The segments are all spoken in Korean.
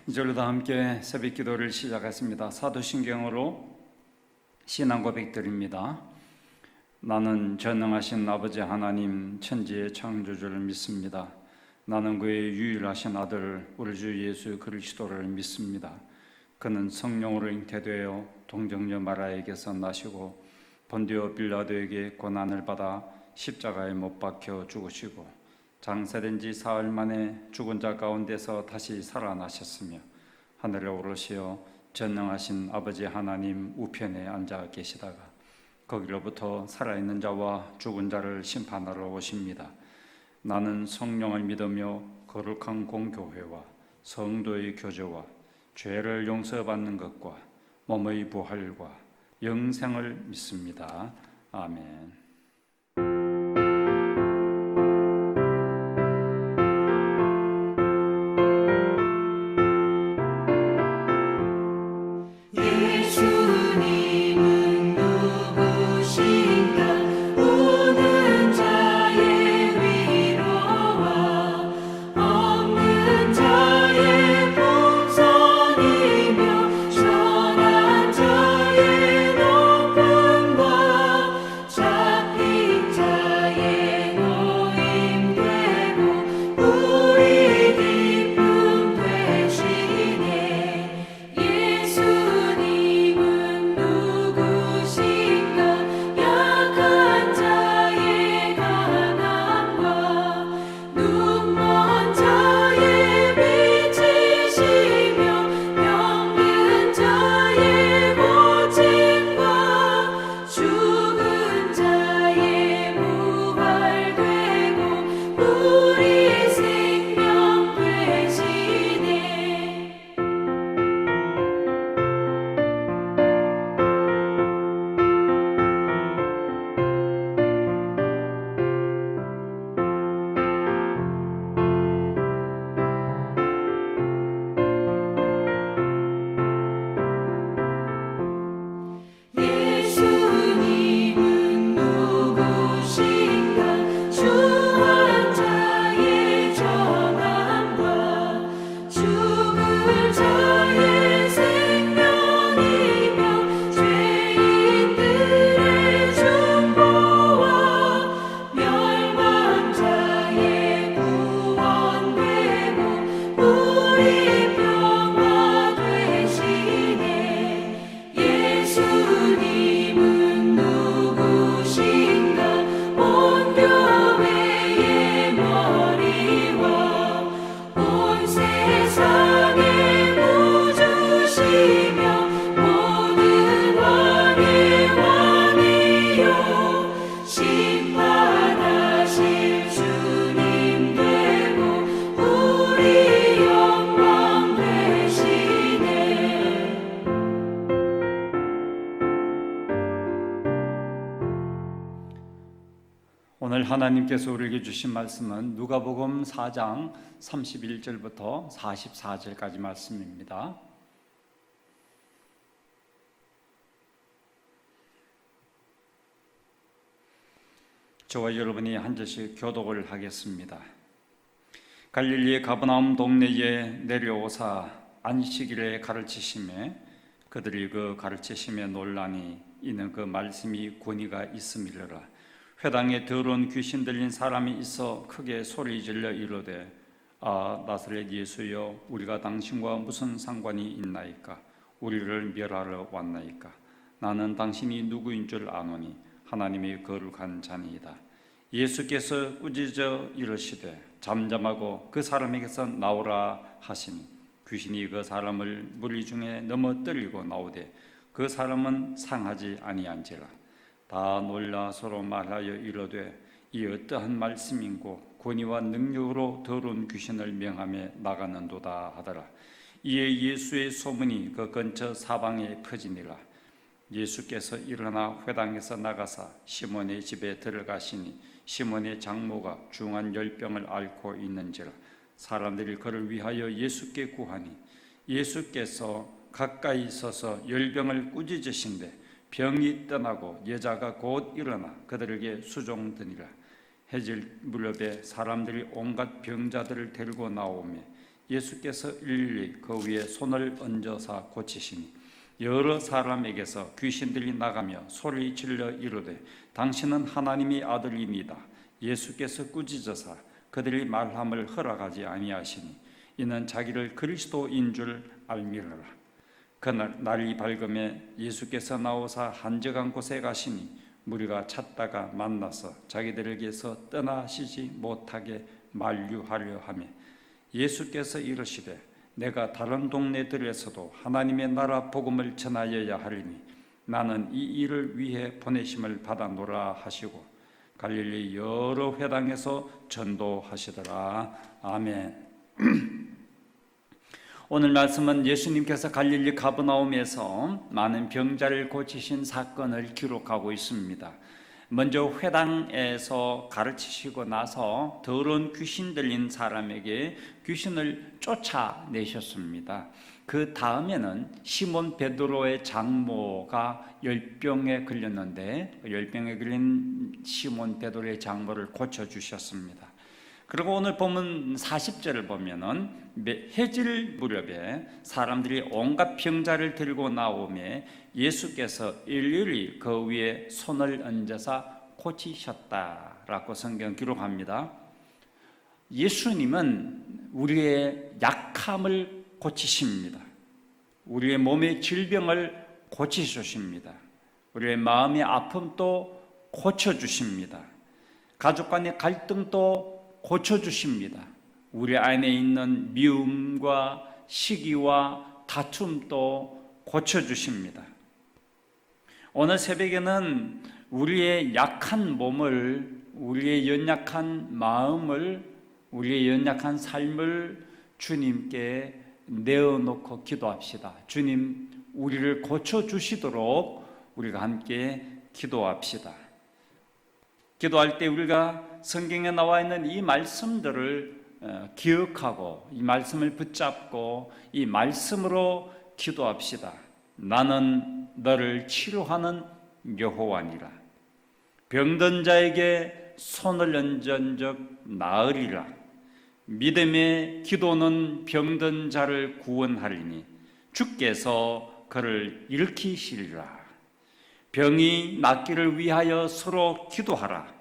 이절로 다 함께 새벽 기도를 시작했습니다. 사도신경으로 신앙 고백드립니다. 나는 전능하신 아버지 하나님 천지의 창조주를 믿습니다. 나는 그의 유일하신 아들 우리 주 예수 그리스도를 믿습니다. 그는 성령으로 잉태되어 동정녀 마리아에게서 나시고 본디오 빌라도에게 고난을 받아 십자가에 못 박혀 죽으시고 장사된 지 사흘 만에 죽은 자 가운데서 다시 살아나셨으며 하늘에 오르시어 전능하신 아버지 하나님 우편에 앉아 계시다가 거기로부터 살아있는 자와 죽은 자를 심판하러 오십니다. 나는 성령을 믿으며 거룩한 공교회와 성도의 교제와 죄를 용서받는 것과 몸의 부활과 영생을 믿습니다. 아멘. 오늘 하나님께서 우리에게 주신 말씀은 누가복음 4장 31절부터 44절까지 말씀입니다. 저와 여러분이 한 절씩 교독을 하겠습니다. 갈릴리의 가버나움 동네에 내려오사 안식일에 가르치시매 그들이 그 가르치심에 놀라니 이는 그 말씀이 권위가 있음이로라. 회당에 더러운 귀신 들린 사람이 있어 크게 소리 질러 이르되 아 나사렛 예수여 우리가 당신과 무슨 상관이 있나이까? 우리를 멸하러 왔나이까? 나는 당신이 누구인 줄 아노니 하나님이 거룩한 자니이다. 예수께서 꾸짖어 이르시되 잠잠하고 그 사람에게서 나오라 하시니 귀신이 그 사람을 무리 중에 넘어뜨리고 나오되 그 사람은 상하지 아니한지라. 다 놀라 서로 말하여 이르되 이 어떠한 말씀인고 권위와 능력으로 더러운 귀신을 명하며 나가는도다 하더라. 이에 예수의 소문이 그 근처 사방에 퍼지니라. 예수께서 일어나 회당에서 나가사 시몬의 집에 들어가시니 시몬의 장모가 중한 열병을 앓고 있는지라. 사람들이 그를 위하여 예수께 구하니 예수께서 가까이 서서 열병을 꾸짖으신데 병이 떠나고 여자가 곧 일어나 그들에게 수종드니라. 해질 무렵에 사람들이 온갖 병자들을 데리고 나오며 예수께서 일일이 그 위에 손을 얹어서 고치시니 여러 사람에게서 귀신들이 나가며 소리 질러 이르되 당신은 하나님의 아들이니이다. 예수께서 꾸짖으사 그들이 말함을 허락하지 아니하시니 이는 자기를 그리스도인 줄 알미러라. 그날 날이 밝음에 예수께서 나오사 한적한 곳에 가시니 무리가 찾다가 만나서 자기들에게서 떠나시지 못하게 만류하려 하며 예수께서 이르시되 내가 다른 동네들에서도 하나님의 나라 복음을 전하여야 하리니 나는 이 일을 위해 보내심을 받아노라 하시고 갈릴리 여러 회당에서 전도하시더라. 아멘. 오늘 말씀은 예수님께서 갈릴리 가버나움에서 많은 병자를 고치신 사건을 기록하고 있습니다. 먼저 회당에서 가르치시고 나서 더러운 귀신 들린 사람에게 귀신을 쫓아내셨습니다. 그 다음에는 시몬 베드로의 장모가 열병에 걸렸는데 열병에 걸린 시몬 베드로의 장모를 고쳐주셨습니다. 그리고 오늘 보면 40절을 보면은 해질 무렵에 사람들이 온갖 병자를 들고 나오매 예수께서 일일이 그 위에 손을 얹어서 고치셨다라고 성경 기록합니다. 예수님은 우리의 약함을 고치십니다. 우리의 몸의 질병을 고치주십니다. 우리의 마음의 아픔도 고쳐주십니다. 가족 간의 갈등도 고쳐주십니다. 우리 안에 있는 미움과 시기와 다툼도 고쳐주십니다. 오늘 새벽에는 우리의 약한 몸을, 우리의 연약한 마음을, 우리의 연약한 삶을 주님께 내어놓고 기도합시다. 주님, 우리를 고쳐주시도록 우리가 함께 기도합시다. 기도할 때 우리가 성경에 나와 있는 이 말씀들을 기억하고 이 말씀을 붙잡고 이 말씀으로 기도합시다. 나는 너를 치료하는 여호와니라. 병든 자에게 손을 얹은 적 나으리라. 믿음의 기도는 병든 자를 구원하리니 주께서 그를 일으키시리라. 병이 낫기를 위하여 서로 기도하라.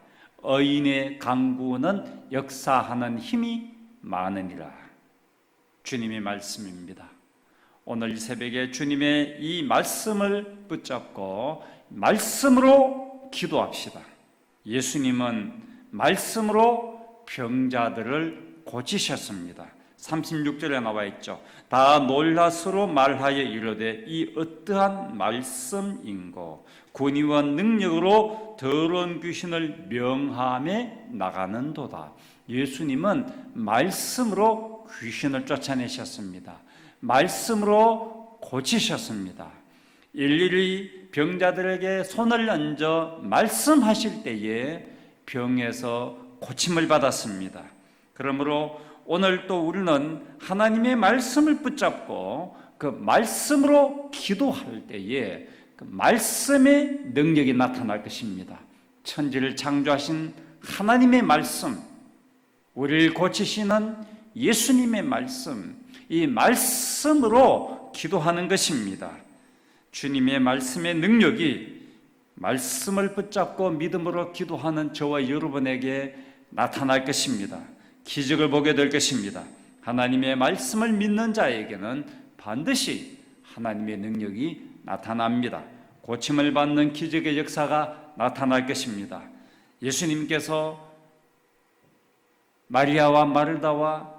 의인의 간구는 역사하는 힘이 많으니라. 주님의 말씀입니다. 오늘 새벽에 주님의 이 말씀을 붙잡고 말씀으로 기도합시다. 예수님은 말씀으로 병자들을 고치셨습니다. 36절에 나와 있죠. 다 놀라 서로 말하여 이르되 이 어떠한 말씀인고 권위와 능력으로 더러운 귀신을 명함에 나가는도다. 예수님은 말씀으로 귀신을 쫓아내셨습니다. 말씀으로 고치셨습니다. 일일이 병자들에게 손을 얹어 말씀하실 때에 병에서 고침을 받았습니다. 그러므로 오늘 또 우리는 하나님의 말씀을 붙잡고 그 말씀으로 기도할 때에 그 말씀의 능력이 나타날 것입니다. 천지를 창조하신 하나님의 말씀, 우리를 고치시는 예수님의 말씀, 이 말씀으로 기도하는 것입니다. 주님의 말씀의 능력이 말씀을 붙잡고 믿음으로 기도하는 저와 여러분에게 나타날 것입니다. 기적을 보게 될 것입니다. 하나님의 말씀을 믿는 자에게는 반드시 하나님의 능력이 나타납니다. 고침을 받는 기적의 역사가 나타날 것입니다. 예수님께서 마리아와 마르다와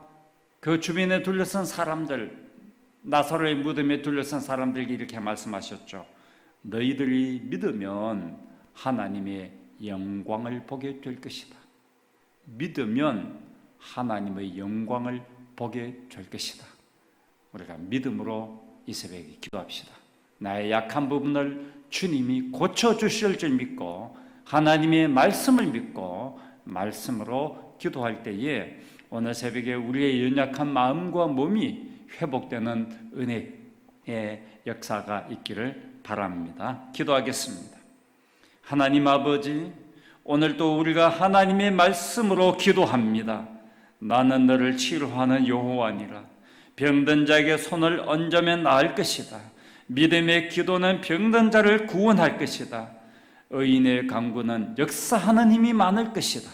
그 주변에 둘러선 사람들, 나사로의 무덤에 둘러선 사람들에게 이렇게 말씀하셨죠. 너희들이 믿으면 하나님의 영광을 보게 될 것이다. 믿으면 하나님의 영광을 보게 될 것이다. 우리가 믿음으로 이 새벽에 기도합시다. 나의 약한 부분을 주님이 고쳐주실 줄 믿고 하나님의 말씀을 믿고 말씀으로 기도할 때에 오늘 새벽에 우리의 연약한 마음과 몸이 회복되는 은혜의 역사가 있기를 바랍니다. 기도하겠습니다. 하나님 아버지, 오늘도 우리가 하나님의 말씀으로 기도합니다. 나는 너를 치료하는 여호와니라. 병든 자에게 손을 얹으면 나을 것이다. 믿음의 기도는 병든 자를 구원할 것이다. 의인의 간구는 역사하는 힘이 많을 것이다.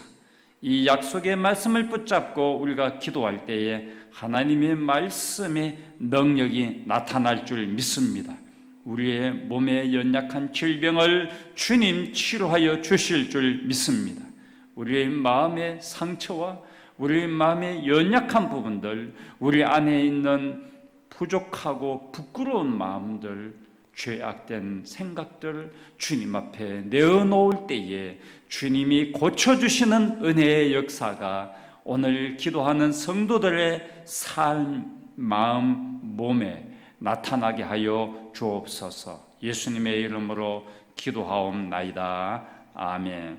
이 약속의 말씀을 붙잡고 우리가 기도할 때에 하나님의 말씀의 능력이 나타날 줄 믿습니다. 우리의 몸에 연약한 질병을 주님 치료하여 주실 줄 믿습니다. 우리의 마음의 상처와 우리 마음의 연약한 부분들, 우리 안에 있는 부족하고 부끄러운 마음들, 죄악된 생각들 주님 앞에 내어놓을 때에 주님이 고쳐주시는 은혜의 역사가 오늘 기도하는 성도들의 삶, 마음, 몸에 나타나게 하여 주옵소서. 예수님의 이름으로 기도하옵나이다. 아멘.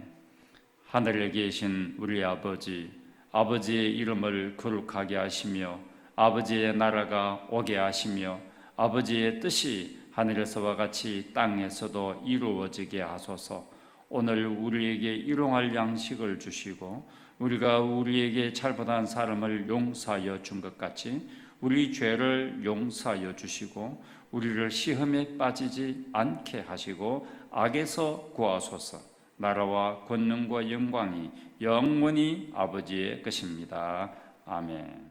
하늘에 계신 우리 아버지, 아버지의 이름을 거룩하게 하시며 아버지의 나라가 오게 하시며 아버지의 뜻이 하늘에서와 같이 땅에서도 이루어지게 하소서. 오늘 우리에게 일용할 양식을 주시고 우리가 우리에게 잘못한 사람을 용서하여 준 것 같이 우리 죄를 용서하여 주시고 우리를 시험에 빠지지 않게 하시고 악에서 구하소서. 나라와 권능과 영광이 영원히 아버지의 것입니다. 아멘.